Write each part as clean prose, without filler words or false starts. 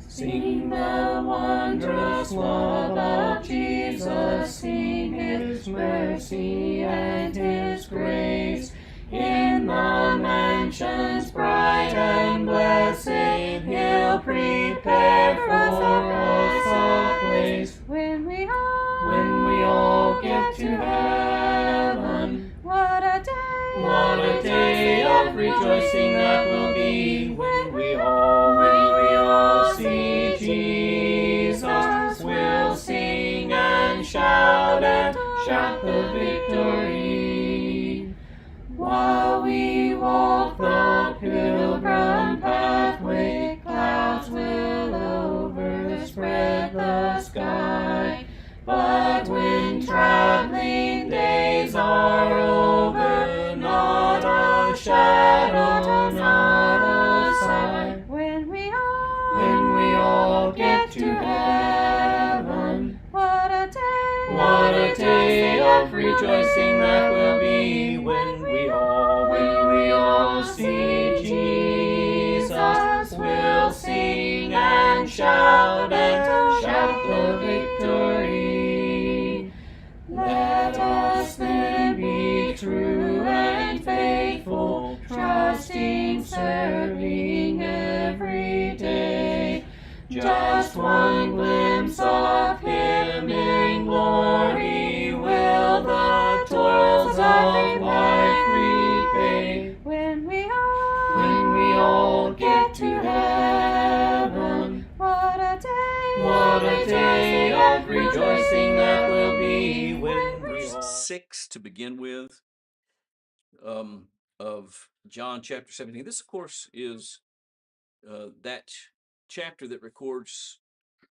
Sing the wondrous love of Jesus, sing his mercy and his grace. In the mansions bright and blessed, he'll prepare for us a place. When we all get to heaven, what a day of rejoicing that will be when we all see Jesus. We'll sing and shout the victory. While we walk the pilgrim pathway, clouds will overspread the sky. But when traveling days are over, not a shadow, not a sigh. When we all get to heaven, what a day of rejoicing that will be when we all see Jesus. We'll sing and shout the victory. Let us then be true and faithful, trusting, serving every day. Just one glimpse of him in glory will the toils of life repay. When we all get to heaven, what a day of rejoicing that will be when we all... 6 to begin with of John chapter 17. This, of course, is that chapter that records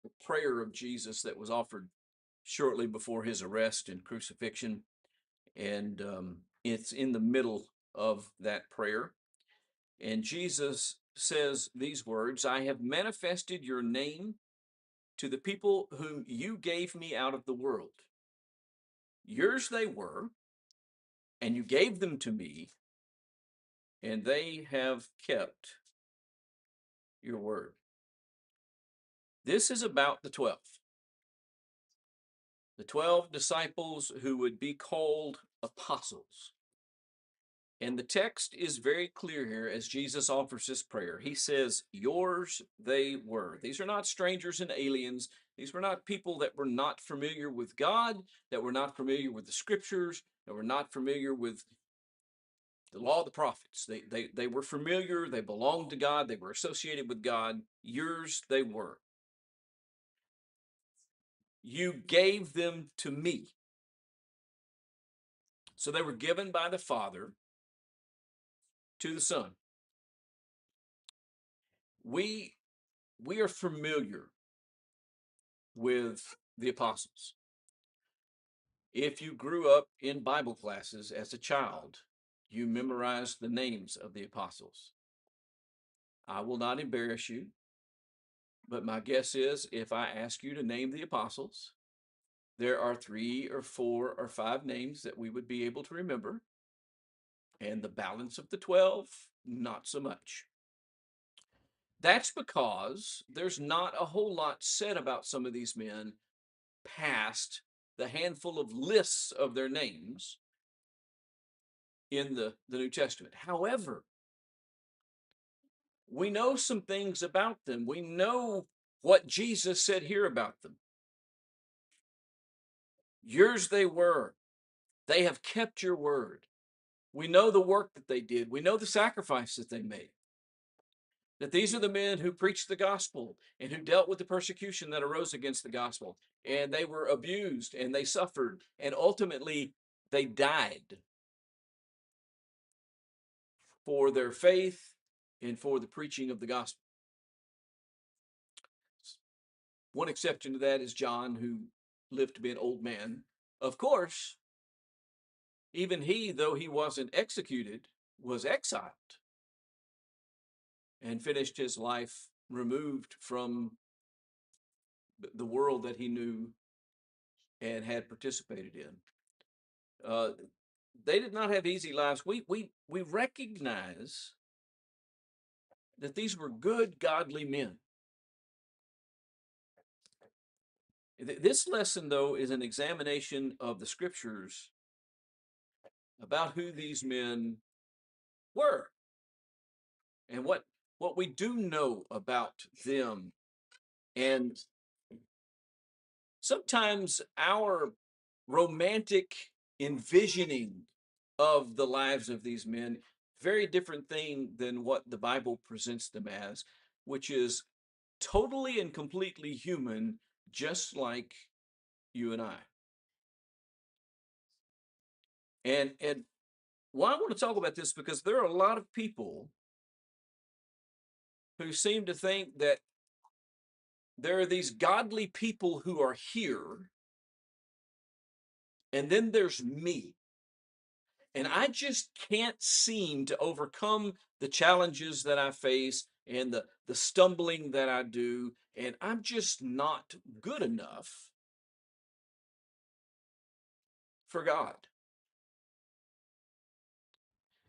the prayer of Jesus that was offered shortly before his arrest and crucifixion. And it's in the middle of that prayer. And Jesus says these words, "I have manifested your name to the people whom you gave me out of the world. Yours they were, and you gave them to me, and they have kept your word." This is about the 12. The 12 disciples who would be called apostles. And the text is very clear here as Jesus offers this prayer. He says, yours they were. These are not strangers and aliens. These were not people that were not familiar with God, that were not familiar with the scriptures, that were not familiar with the law of the prophets. They were familiar. They belonged to God. They were associated with God. Yours they were. You gave them to me. So they were given by the Father to the Son. We are familiar with the apostles. If you grew up in Bible classes as a child, you memorized the names of the apostles. I will not embarrass you, but my guess is if I ask you to name the apostles, there are 3 or 4 or 5 names that we would be able to remember, and the balance of the 12, not so much. That's because there's not a whole lot said about some of these men past the handful of lists of their names in the New Testament. However, we know some things about them. We know what Jesus said here about them. Yours they were. They have kept your word. We know the work that they did. We know the sacrifice that they made. That these are the men who preached the gospel and who dealt with the persecution that arose against the gospel. And they were abused and they suffered and ultimately they died for their faith and for the preaching of the gospel. One exception to that is John, who lived to be an old man. Of course, even he, though he wasn't executed, was exiled and finished his life removed from the world that he knew and had participated in. They did not have easy lives. We recognize that these were good, godly men. This lesson, though, is an examination of the scriptures about who these men were and what we do know about them. And sometimes our romantic envisioning of the lives of these men, very different thing than what the Bible presents them as, which is totally and completely human, just like you and I. And why I want to talk about this, because there are a lot of people who seem to think that there are these godly people who are here, and then there's me. And I just can't seem to overcome the challenges that I face and the stumbling that I do. And I'm just not good enough for God.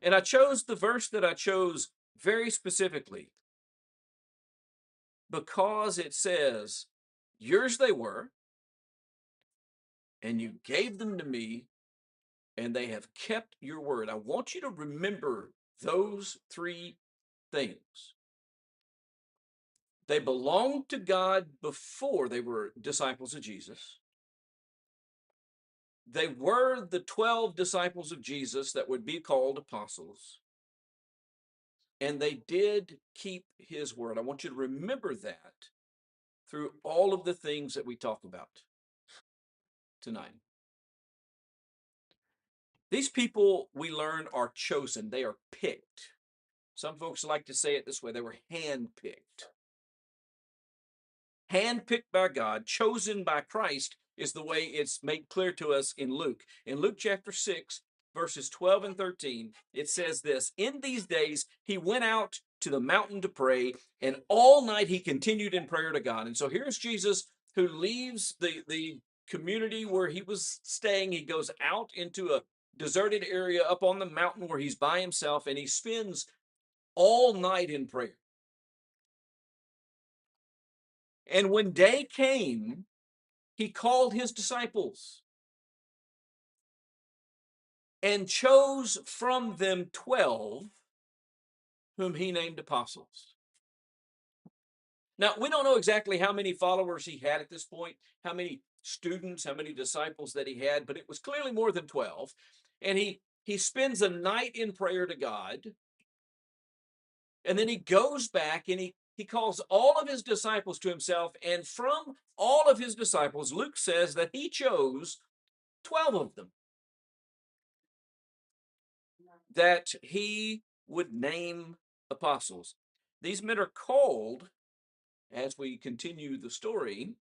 And I chose the verse that I chose very specifically because it says, yours they were, and you gave them to me, and they have kept your word. I want you to remember those three things. They belonged to God before they were disciples of Jesus. They were the 12 disciples of Jesus that would be called apostles. And they did keep his word. I want you to remember that through all of the things that we talk about tonight. These people, we learn, are chosen. They are picked. Some folks like to say it this way: they were handpicked. Handpicked by God, chosen by Christ, is the way it's made clear to us in Luke. In Luke chapter 6, verses 12 and 13, it says this: in these days, he went out to the mountain to pray, and all night he continued in prayer to God. And so here's Jesus, who leaves the community where he was staying. He goes out into a deserted area up on the mountain where he's by himself, and he spends all night in prayer. And when day came, he called his disciples and chose from them 12, whom he named apostles. Now, we don't know exactly how many followers he had at this point, how many students, how many disciples that he had, but it was clearly more than 12. And he spends a night in prayer to God, and then he goes back and he calls all of his disciples to himself. And from all of his disciples, Luke says that he chose 12 of them that he would name apostles. These men are called, as we continue the story,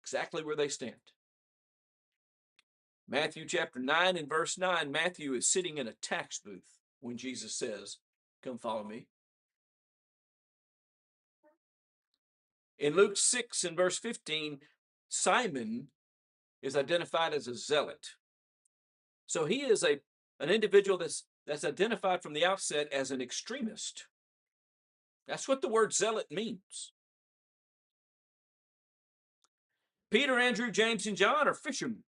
exactly where they stand. Matthew chapter 9 and verse 9, Matthew is sitting in a tax booth when Jesus says, come follow me. In Luke 6 and verse 15, Simon is identified as a zealot. So he is an individual that's identified from the outset as an extremist. That's what the word zealot means. Peter, Andrew, James, and John are fishermen.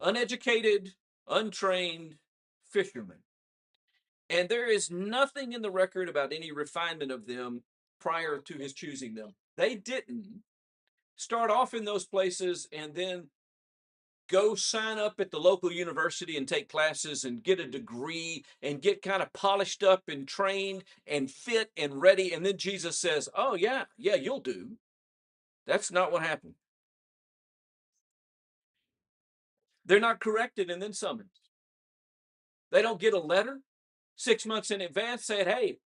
Uneducated, untrained fishermen. And there is nothing in the record about any refinement of them prior to his choosing them. They didn't start off in those places and then go sign up at the local university and take classes and get a degree and get kind of polished up and trained and fit and ready. And then Jesus says, oh, yeah, you'll do. That's not what happened. They're not corrected and then summoned. They don't get a letter 6 months in advance saying, hey,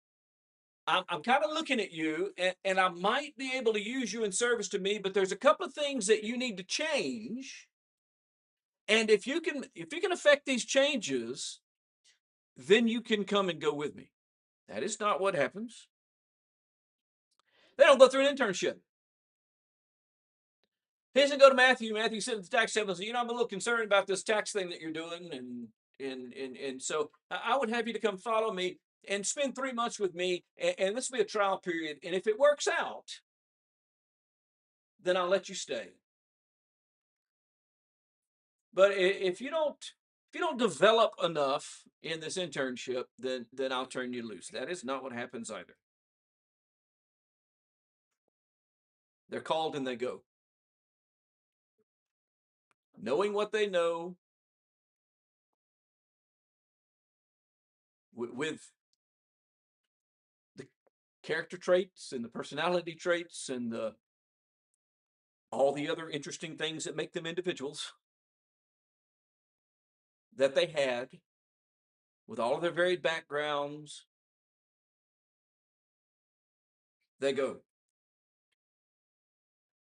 I'm kind of looking at you and I might be able to use you in service to me, but there's a couple of things that you need to change. And if you can affect these changes, then you can come and go with me. That is not what happens. They don't go through an internship. He doesn't go to Matthew. Matthew said to the tax collector, I'm a little concerned about this tax thing that you're doing. And so I would have you to come follow me and spend 3 months with me. And this will be a trial period. And if it works out, then I'll let you stay. But if you don't develop enough in this internship, then I'll turn you loose. That is not what happens either. They're called and they go. Knowing what they know with the character traits and the personality traits and all the other interesting things that make them individuals that they had, with all of their varied backgrounds, they go.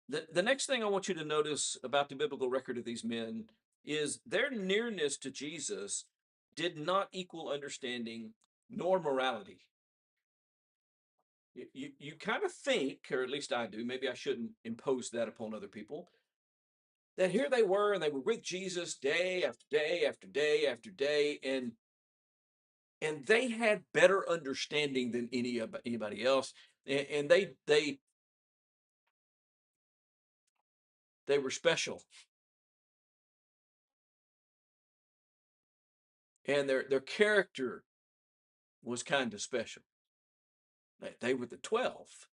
The next thing I want you to notice about the biblical record of these men is their nearness to Jesus did not equal understanding nor morality. You kind of think, or at least I do, maybe I shouldn't impose that upon other people, that here they were and they were with Jesus day after day after day after day, and they had better understanding than anybody else, and they were special, and their character was kind of special. They were the 12.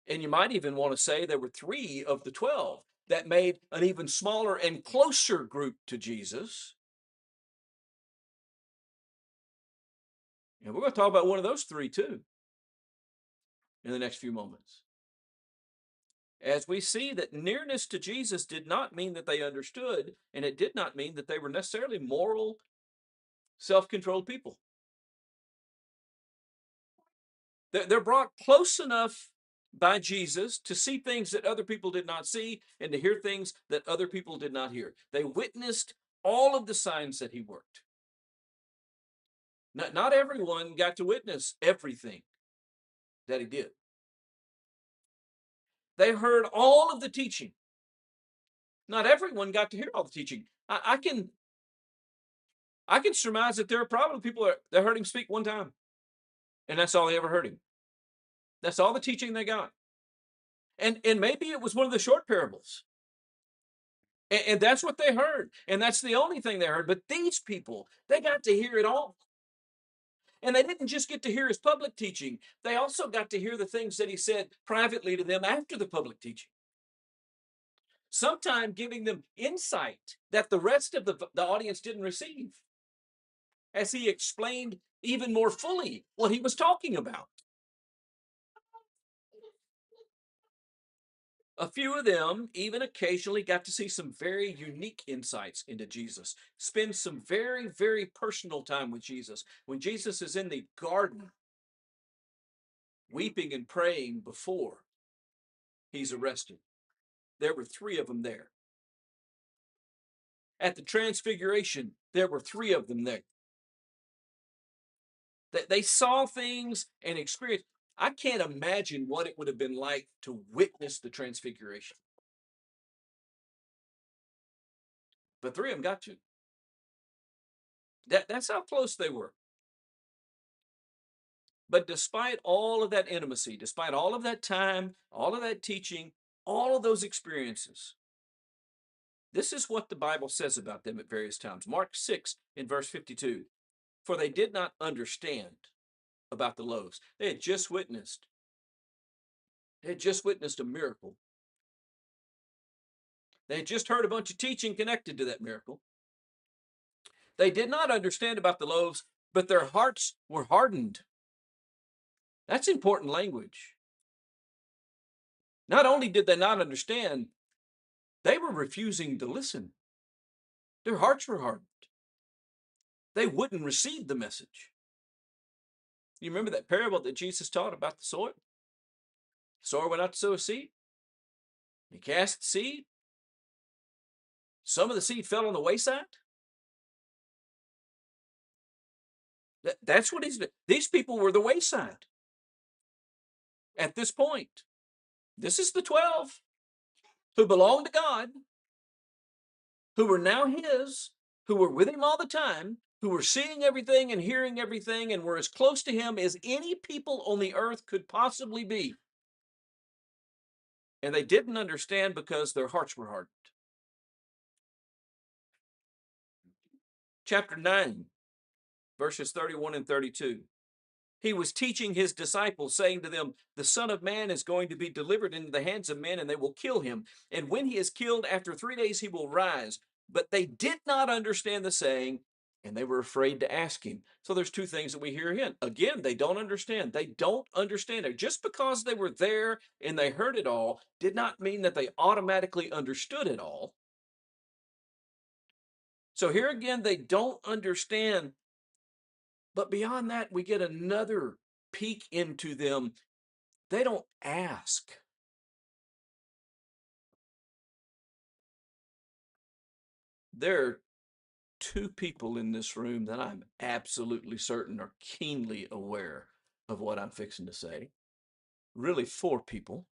And you might even want to say there were three of the 12 that made an even smaller and closer group to Jesus. And we're going to talk about one of those three too in the next few moments. As we see that nearness to Jesus did not mean that they understood, and it did not mean that they were necessarily moral, self-controlled people. They're brought close enough by Jesus to see things that other people did not see and to hear things that other people did not hear. They witnessed all of the signs that he worked. Not everyone got to witness everything that he did. They heard all of the teaching. Not everyone got to hear all the teaching. I can surmise that there are probably people that heard him speak one time, and that's all they ever heard him. That's all the teaching they got. And maybe it was one of the short parables. And that's what they heard. And that's the only thing they heard. But these people, they got to hear it all. And they didn't just get to hear his public teaching, they also got to hear the things that he said privately to them after the public teaching. Sometimes giving them insight that the rest of the audience didn't receive, as he explained even more fully what he was talking about. A few of them even occasionally got to see some very unique insights into Jesus, spend some very, very personal time with Jesus. When Jesus is in the garden, weeping and praying before he's arrested, there were three of them there. At the transfiguration, there were three of them there. They saw things and experienced. I can't imagine what it would have been like to witness the transfiguration. But three of them got to. That's how close they were. But despite all of that intimacy, despite all of that time, all of that teaching, all of those experiences, this is what the Bible says about them at various times. Mark 6 in verse 52. For they did not understand about the loaves. They had just witnessed a miracle. They had just heard a bunch of teaching connected to that miracle. They did not understand about the loaves, but their hearts were hardened. That's important language. Not only did they not understand, they were refusing to listen. Their hearts were hardened. They wouldn't receive the message. You remember that parable that Jesus taught about the sower? The sower went out to sow a seed. He cast the seed. Some of the seed fell on the wayside. That's what he's doing. These people were the wayside at this point. This is the 12 who belonged to God, who were now his, who were with him all the time, who were seeing everything and hearing everything and were as close to him as any people on the earth could possibly be. And they didn't understand because their hearts were hardened. Chapter 9, verses 31 and 32. He was teaching his disciples, saying to them, the Son of Man is going to be delivered into the hands of men, and they will kill him. And when he is killed, after 3 days he will rise. But they did not understand the saying, and they were afraid to ask him. So there's two things that we hear here. Again, they don't understand. They don't understand it. Just because they were there and they heard it all did not mean that they automatically understood it all. So here again, they don't understand. But beyond that, we get another peek into them. They don't ask. There are two people in this room that I'm absolutely certain are keenly aware of what I'm fixing to say. Really, four people.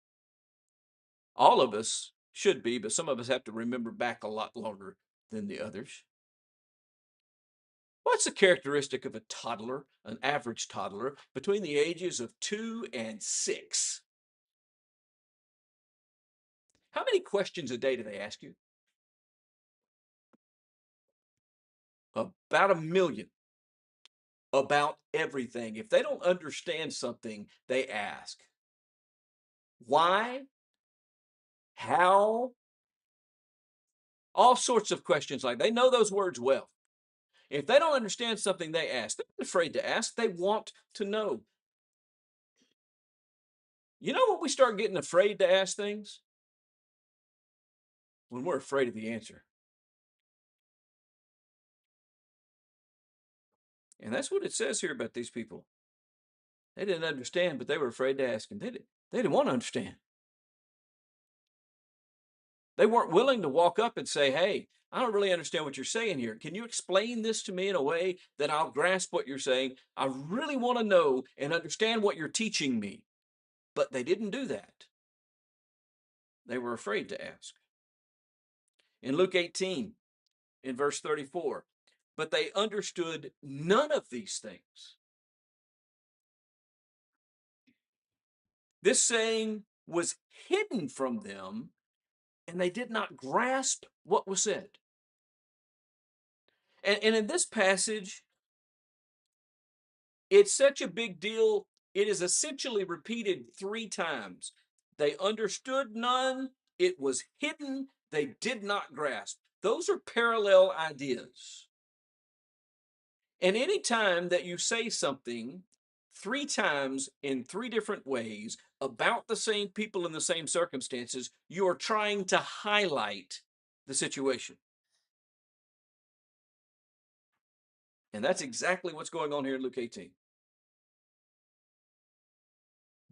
All of us should be, but some of us have to remember back a lot longer than the others. What's the characteristic of a toddler, an average toddler, between the ages of 2 and 6? How many questions a day do they ask you? About 1,000,000. About everything. If they don't understand something, they ask. Why? How? All sorts of questions like they know those words well. If they don't understand something, they ask. They're not afraid to ask. They want to know. You know when we start getting afraid to ask things? When we're afraid of the answer. And that's what it says here about these people. They didn't understand, but they were afraid to ask him. They didn't want to understand. They weren't willing to walk up and say, hey, I don't really understand what you're saying here. Can you explain this to me in a way that I'll grasp what you're saying? I really want to know and understand what you're teaching me. But they didn't do that. They were afraid to ask. In Luke 18, in verse 34, but they understood none of these things. This saying was hidden from them, and they did not grasp what was said. And in this passage, it's such a big deal. It is essentially repeated 3 times. They understood none. It was hidden. They did not grasp. Those are parallel ideas. And any time that you say something 3 times in 3 different ways about the same people in the same circumstances, you are trying to highlight the situation. And that's exactly what's going on here in Luke 18.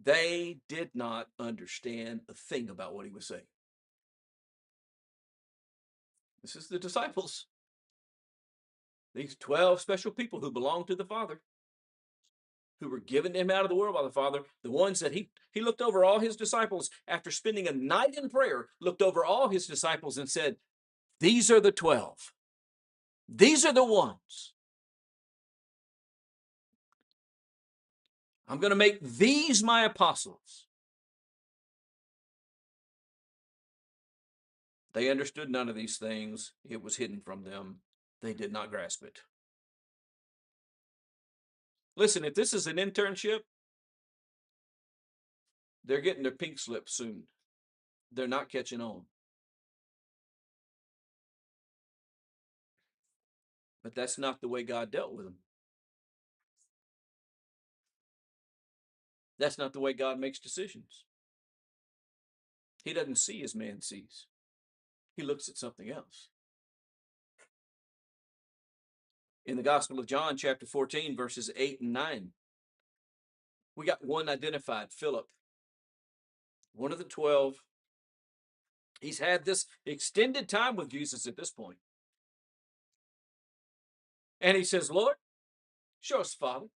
They did not understand a thing about what he was saying. This is the disciples, these 12 special people who belong to the Father, who were given to him out of the world by the Father, the ones that he looked over all his disciples after spending a night in prayer, looked over all his disciples and said, these are the 12. These are the ones. I'm going to make these my apostles. They understood none of these things. It was hidden from them. They did not grasp it. Listen, if this is an internship, they're getting their pink slip soon. They're not catching on. But that's not the way God dealt with them. That's not the way God makes decisions. He doesn't see as man sees. He looks at something else. In the Gospel of John, chapter 14, verses 8 and 9, we got one identified, Philip, one of the 12. He's had this extended time with Jesus at this point. And he says, Lord, show us the Father.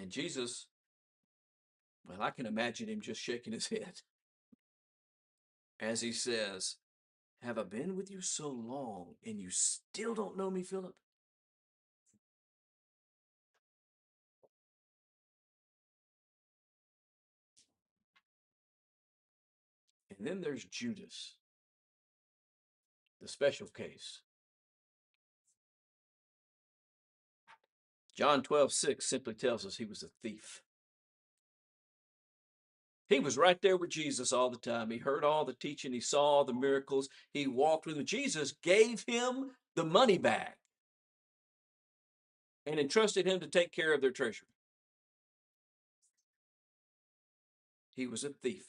And Jesus, well, I can imagine him just shaking his head as he says, have I been with you so long and you still don't know me, Philip? And then there's Judas, the special case. John 12:6 simply tells us he was a thief. He was right there with Jesus all the time. He heard all the teaching. He saw all the miracles. He walked with him. Jesus gave him the money bag and entrusted him to take care of their treasury. He was a thief.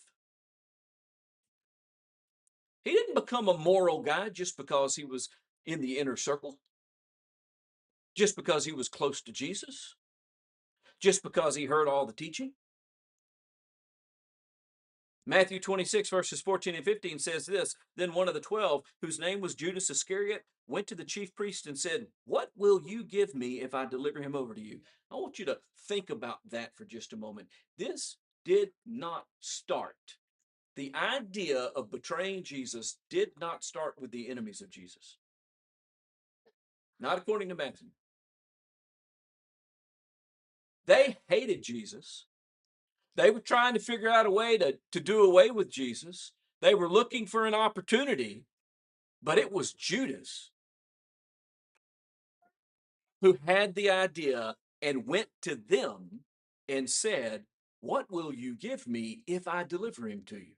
He didn't become a moral guy just because he was in the inner circle, just because he was close to Jesus, just because he heard all the teaching. Matthew 26, verses 14 and 15 says this: Then one of the 12, whose name was Judas Iscariot, went to the chief priest and said, What will you give me if I deliver him over to you? I want you to think about that for just a moment. This did not start. The idea of betraying Jesus did not start with the enemies of Jesus. Not according to Matthew. They hated Jesus. They were trying to figure out a way to do away with Jesus. They were looking for an opportunity, but it was Judas who had the idea and went to them and said, What will you give me if I deliver him to you?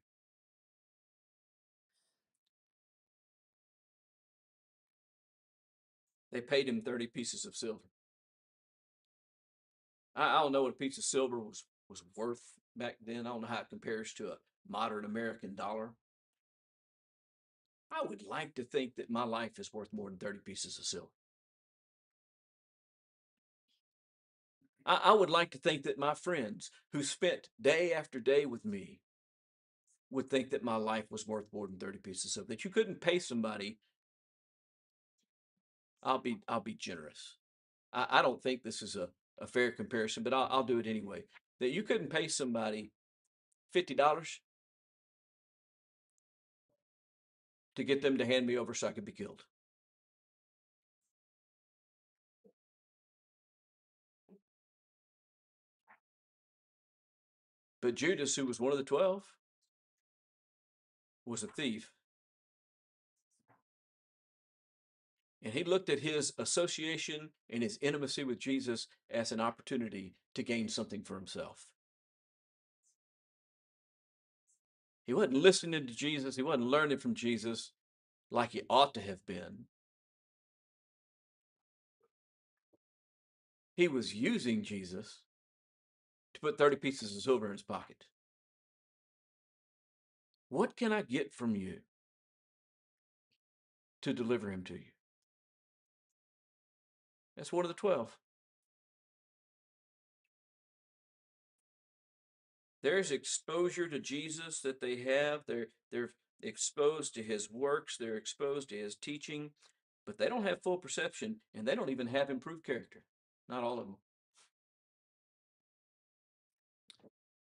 They paid him 30 pieces of silver. I don't know what a piece of silver was worth back then. I don't know how it compares to a modern American dollar. I would like to think that my life is worth more than 30 pieces of silver. I would like to think that my friends who spent day after day with me would think that my life was worth more than 30 pieces of silver. That you couldn't pay somebody. I'll be generous. I don't think this is a fair comparison, but I'll do it anyway. That you couldn't pay somebody $50 to get them to hand me over so I could be killed. But Judas, who was one of the 12, was a thief. And he looked at his association and his intimacy with Jesus as an opportunity to gain something for himself. He wasn't listening to Jesus. He wasn't learning from Jesus like he ought to have been. He was using Jesus to put 30 pieces of silver in his pocket. What can I get from you to deliver him to you? That's one of the 12. There's exposure to Jesus that they have. They're exposed to his works. They're exposed to his teaching, but they don't have full perception, and they don't even have improved character. Not all of them.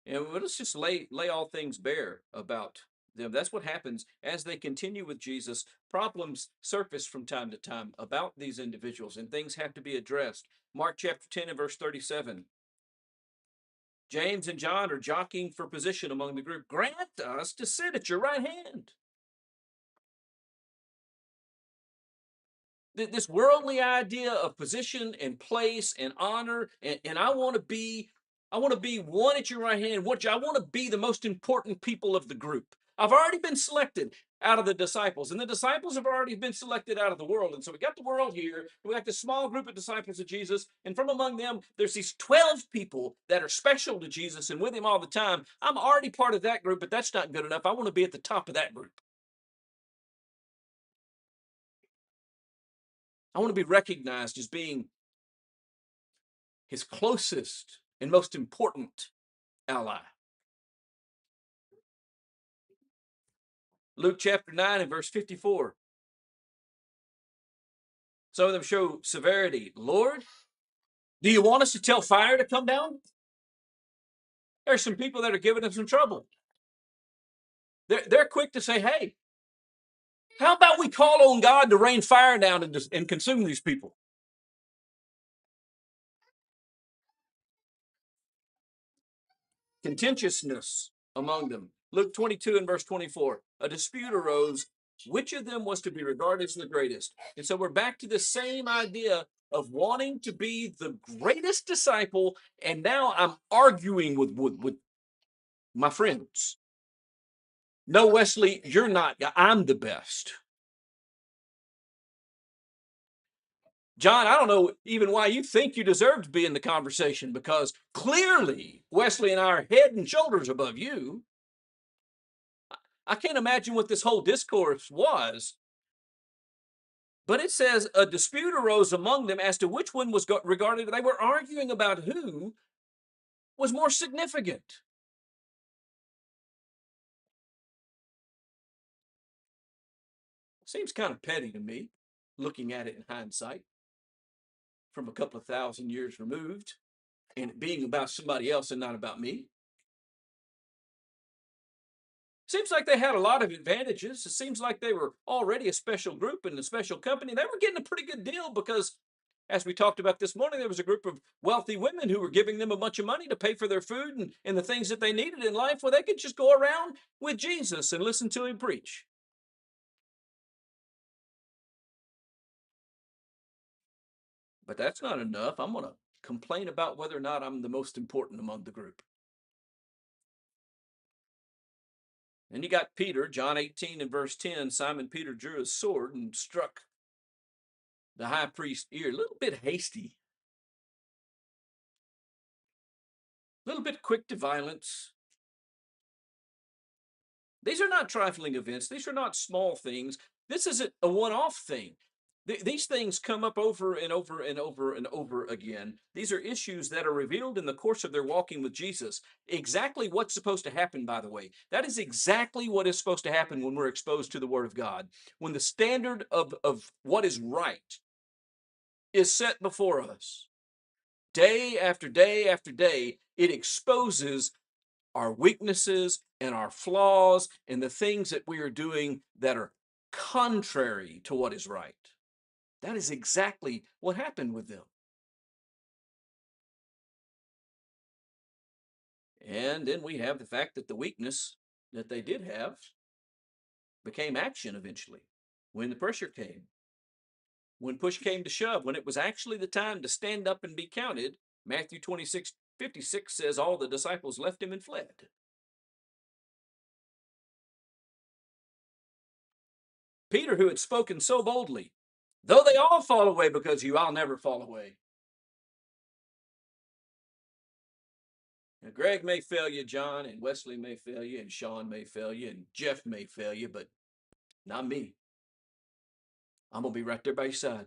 And let's just lay all things bare about them. That's what happens as they continue with Jesus. Problems surface from time to time about these individuals, and things have to be addressed. Mark chapter 10 and verse 37. James and John are jockeying for position among the group. Grant us to sit at your right hand. This worldly idea of position and place and honor, and I want to be one at your right hand. I want to be the most important people of the group. I've already been selected out of the disciples, and the disciples have already been selected out of the world. And so we got the world here. We got this small group of disciples of Jesus, and from among them, there's these 12 people that are special to Jesus and with him all the time. I'm already part of that group, but that's not good enough. I want to be at the top of that group. I want to be recognized as being his closest and most important ally. Luke chapter 9 and verse 54. Some of them show severity. Lord, do you want us to tell fire to come down? There's some people that are giving us some trouble. They're quick to say, hey, how about we call on God to rain fire down and consume these people? Contentiousness among them. Luke 22 and verse 24. A dispute arose which of them was to be regarded as the greatest. And so we're back to the same idea of wanting to be the greatest disciple. And now I'm arguing with my friends. No, Wesley, you're not. I'm the best. John, I don't know even why you think you deserve to be in the conversation, because clearly Wesley and I are head and shoulders above you. I can't imagine what this whole discourse was, but it says a dispute arose among them as to which one was regarded. They were arguing about who was more significant. Seems kind of petty to me, looking at it in hindsight from a couple of thousand years removed, and it being about somebody else and not about me. Seems like they had a lot of advantages. It seems like they were already a special group and a special company. They were getting a pretty good deal because, as we talked about this morning, there was a group of wealthy women who were giving them a bunch of money to pay for their food and the things that they needed in life, where they could just go around with Jesus and listen to him preach. But that's not enough. I'm going to complain about whether or not I'm the most important among the group. And you got Peter, John 18 and verse 10. Simon Peter drew his sword and struck the high priest's ear. A little bit hasty, a little bit quick to violence. These are not trifling events. These are not small things. This isn't a one-off thing. These things come up over and over and over and over again. These are issues that are revealed in the course of their walking with Jesus. Exactly what's supposed to happen, by the way. That is exactly what is supposed to happen when we're exposed to the Word of God. When the standard of what is right is set before us, day after day after day, it exposes our weaknesses and our flaws and the things that we are doing that are contrary to what is right. That is exactly what happened with them. And then we have the fact that the weakness that they did have became action eventually when the pressure came. When push came to shove, when it was actually the time to stand up and be counted, Matthew 26:56 says all the disciples left him and fled. Peter, who had spoken so boldly, though they all fall away because you, I'll never fall away. Now, Greg may fail you, John, and Wesley may fail you, and Sean may fail you, and Jeff may fail you, but not me. I'm going to be right there by your side.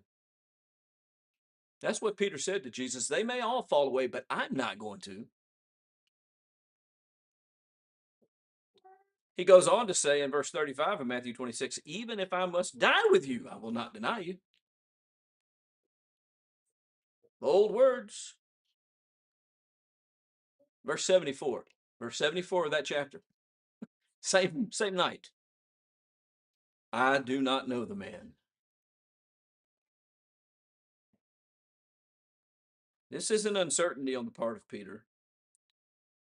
That's what Peter said to Jesus. They may all fall away, but I'm not going to. He goes on to say in verse 35 of Matthew 26, even if I must die with you, I will not deny you. Bold words. Verse 74. Verse 74 of that chapter. Same night. I do not know the man. This isn't uncertainty on the part of Peter.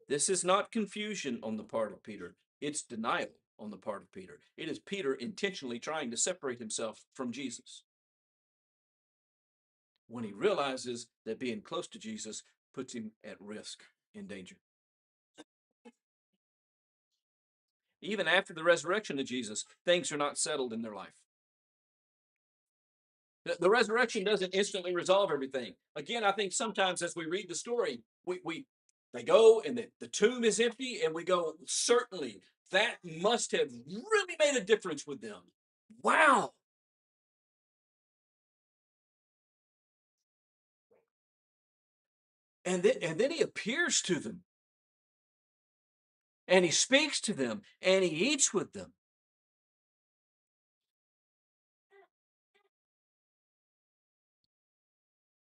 This is not confusion on the part of Peter. It's denial on the part of Peter. It is Peter intentionally trying to separate himself from Jesus, when he realizes that being close to Jesus puts him at risk, in danger. Even after the resurrection of Jesus, things are not settled in their life. The resurrection doesn't instantly resolve everything. Again, I think sometimes as we read the story, they go and the tomb is empty, and we go, certainly that must have really made a difference with them. Wow. And then he appears to them, and he speaks to them, and he eats with them.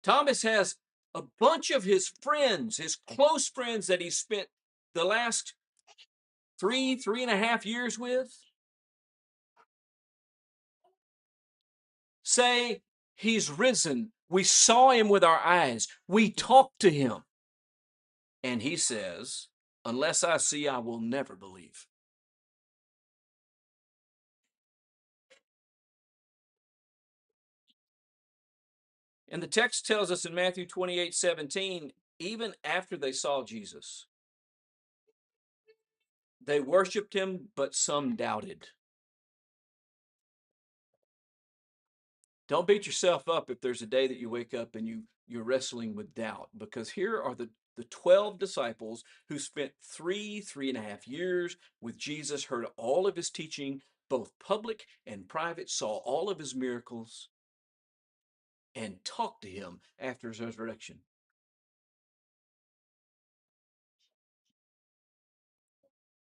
Thomas has a bunch of his friends, his close friends that he spent the last 3.5 years with, say, he's risen. We saw him with our eyes. We talked to him. And he says, unless I see, I will never believe. And the text tells us in Matthew 28:17, even after they saw Jesus, they worshiped him, but some doubted. Don't beat yourself up if there's a day that you wake up and you're wrestling with doubt, because here are the 12 disciples who spent three and a half years with Jesus, heard all of his teaching, both public and private, saw all of his miracles, and talked to him after his resurrection,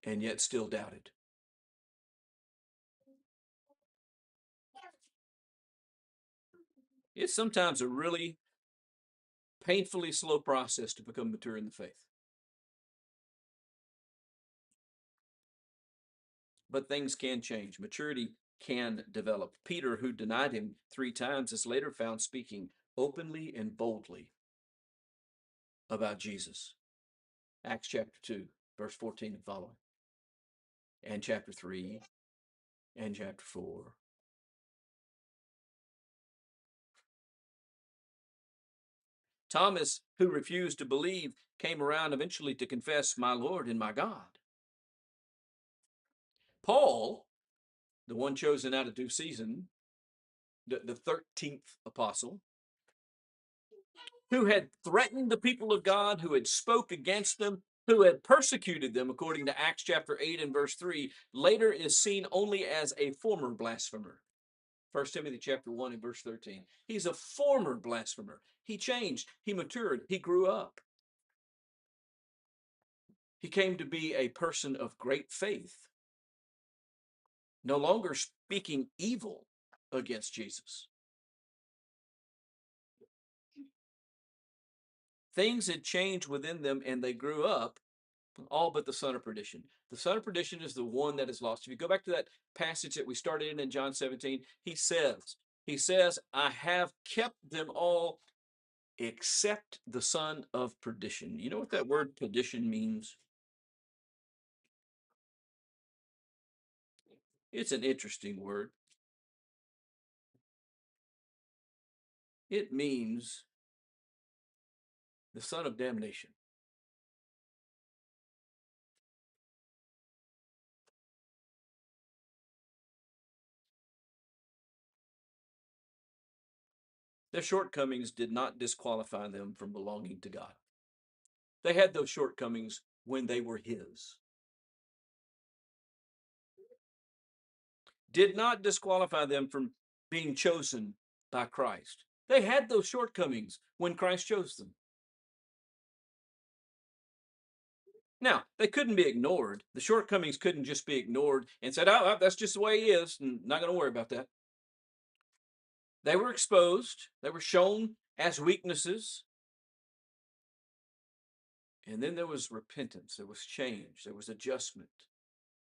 and yet still doubted. It's sometimes a really painfully slow process to become mature in the faith. But things can change. Maturity can develop. Peter, who denied him 3 times, is later found speaking openly and boldly about Jesus. Acts chapter 2, verse 14 and following, and chapter 3, and chapter 4. Thomas, who refused to believe, came around eventually to confess, "My Lord and my God." Paul, the one chosen out of due season, the 13th apostle, who had threatened the people of God, who had spoke against them, who had persecuted them, according to Acts chapter 8 and verse 3, later is seen only as a former blasphemer. 1 Timothy chapter 1 and verse 13. He's a former blasphemer. He changed, he matured, he grew up. He came to be a person of great faith, no longer speaking evil against Jesus. Things had changed within them and they grew up, all but the son of perdition. The son of perdition is the one that is lost. If you go back to that passage that we started in John 17, he says, I have kept them all except the son of perdition. You know what that word perdition means? It's an interesting word. It means the son of damnation. Their shortcomings did not disqualify them from belonging to God. They had those shortcomings when they were his. Did not disqualify them from being chosen by Christ. They had those shortcomings when Christ chose them. Now, they couldn't be ignored. The shortcomings couldn't just be ignored and said, oh, that's just the way he is, and not going to worry about that. They were exposed, they were shown as weaknesses. And then there was repentance, there was change, there was adjustment,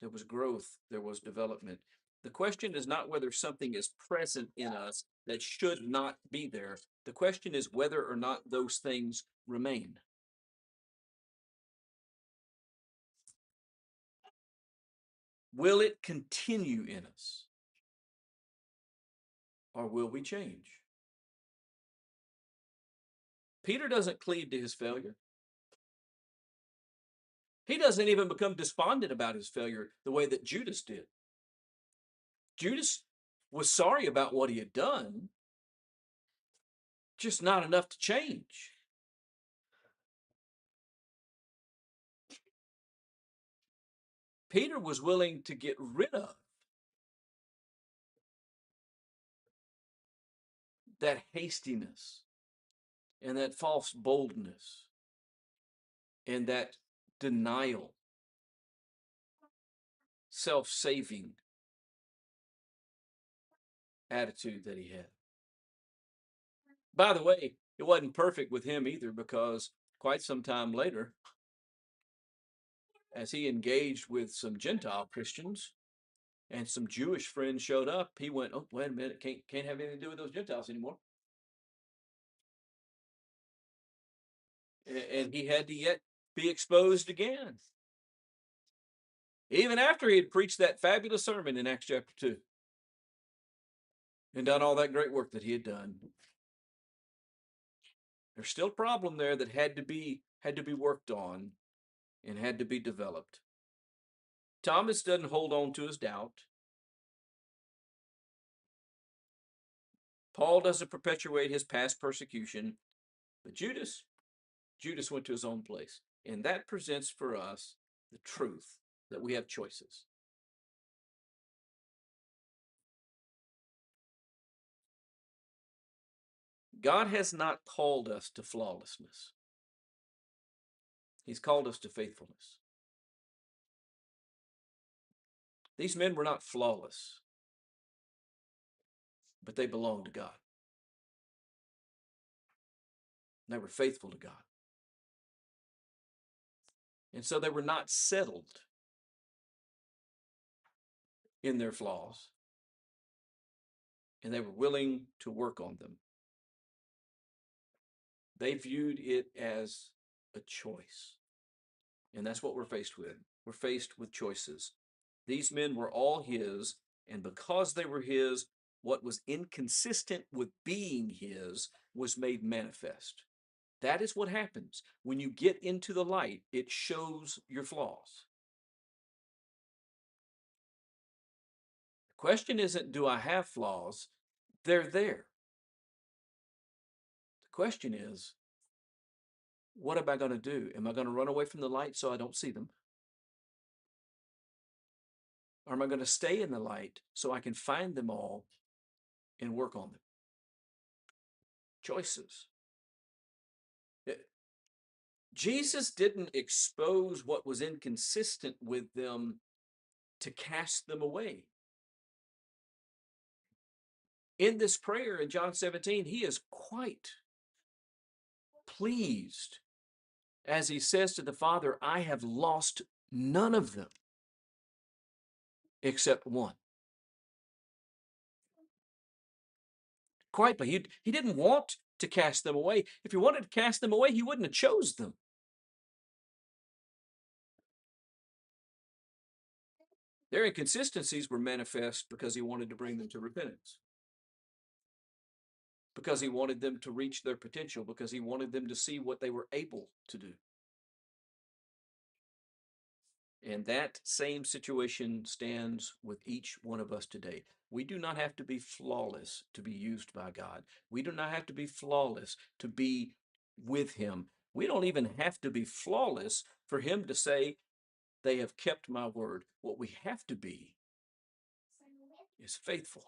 there was growth, there was development. The question is not whether something is present in us that should not be there. The question is whether or not those things remain. Will it continue in us? Or will we change? Peter doesn't cleave to his failure. He doesn't even become despondent about his failure the way that Judas did. Judas was sorry about what he had done, just not enough to change. Peter was willing to get rid of that hastiness and that false boldness and that denial, self-saving attitude that he had. By the way, it wasn't perfect with him either, because quite some time later, as he engaged with some Gentile Christians and some Jewish friends showed up, he went, oh, wait a minute, can't have anything to do with those Gentiles anymore. And he had to yet be exposed again. Even after he had preached that fabulous sermon in Acts chapter 2 and done all that great work that he had done. There's still a problem there that had to be worked on and had to be developed. Thomas doesn't hold on to his doubt. Paul doesn't perpetuate his past persecution, but Judas went to his own place. And that presents for us the truth that we have choices. God has not called us to flawlessness. He's called us to faithfulness. These men were not flawless, but they belonged to God. They were faithful to God. And so they were not settled in their flaws, and they were willing to work on them. They viewed it as a choice. And that's what we're faced with. We're faced with choices. These men were all his, and because they were his, what was inconsistent with being his was made manifest. That is what happens. When you get into the light, it shows your flaws. The question isn't, do I have flaws? They're there. The question is, what am I going to do? Am I going to run away from the light so I don't see them? Or am I going to stay in the light so I can find them all and work on them? Choices. Jesus didn't expose what was inconsistent with them to cast them away. In this prayer in John 17, he is quite pleased as he says to the Father, I have lost none of them except one. Quite, but he didn't want to cast them away. If he wanted to cast them away, he wouldn't have chose them. Their inconsistencies were manifest because he wanted to bring them to repentance, because he wanted them to reach their potential, because he wanted them to see what they were able to do. And that same situation stands with each one of us today. We do not have to be flawless to be used by God. We do not have to be flawless to be with him. We don't even have to be flawless for him to say, they have kept my word. What we have to be is faithful.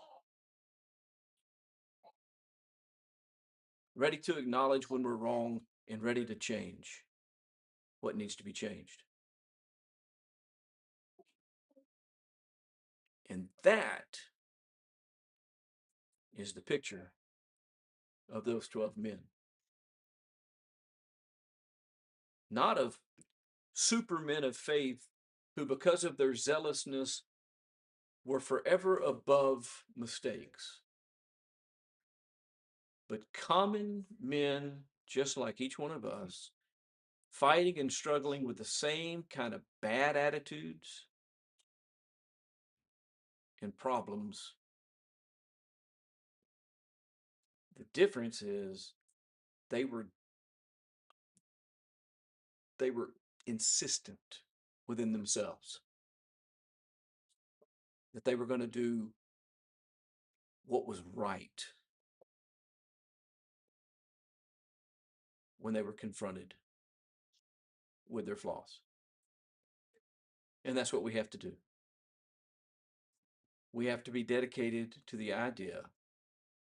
Ready to acknowledge when we're wrong and ready to change what needs to be changed. And that is the picture of those 12 men. Not of supermen of faith who, because of their zealousness, were forever above mistakes, but common men, just like each one of us, fighting and struggling with the same kind of bad attitudes and problems. The difference is they were insistent within themselves that they were going to do what was right when they were confronted with their flaws. And that's what we have to do. We have to be dedicated to the idea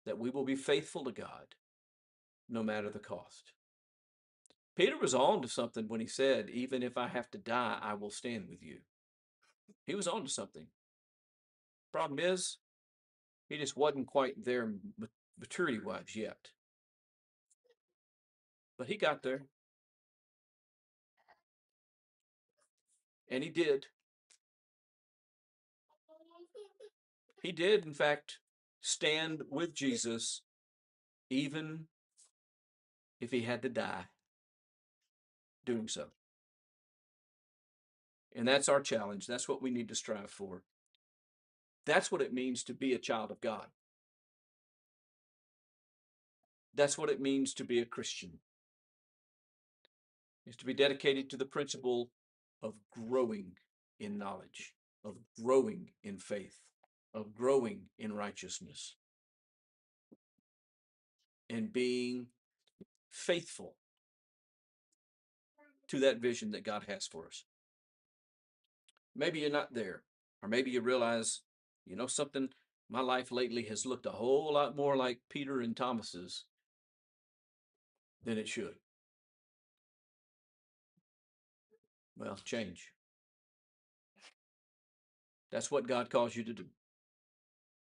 that we will be faithful to God no matter the cost. Peter was on to something when he said, even if I have to die, I will stand with you. He was on to something. Problem is, he just wasn't quite there maturity-wise yet. But he got there. And he did. He did, in fact, stand with Jesus, even if he had to die doing so. And that's our challenge. That's what we need to strive for. That's what it means to be a child of God. That's what it means to be a Christian. Is to be dedicated to the principle of growing in knowledge, of growing in faith, of growing in righteousness, and being faithful to that vision that God has for us. Maybe you're not there, or maybe you realize, something, my life lately has looked a whole lot more like Peter and Thomas's than it should. Well, change. That's what God calls you to do.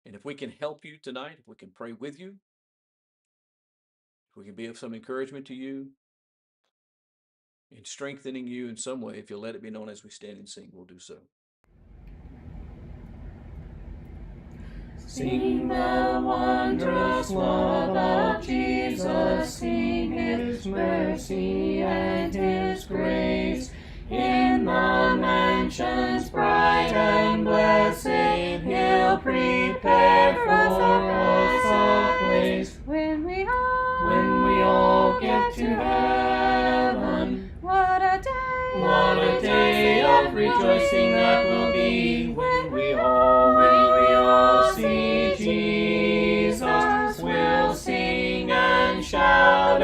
And if we can help you tonight, if we can pray with you, if we can be of some encouragement to you, in strengthening you in some way, if you'll let it be known as we stand and sing, we'll do so. Sing the wondrous love of Jesus, sing His mercy and His grace. In the mansions bright and blessed, He'll prepare for us a place. When we all get to heaven, what a day of rejoicing that will be when we all see Jesus. We'll sing and shout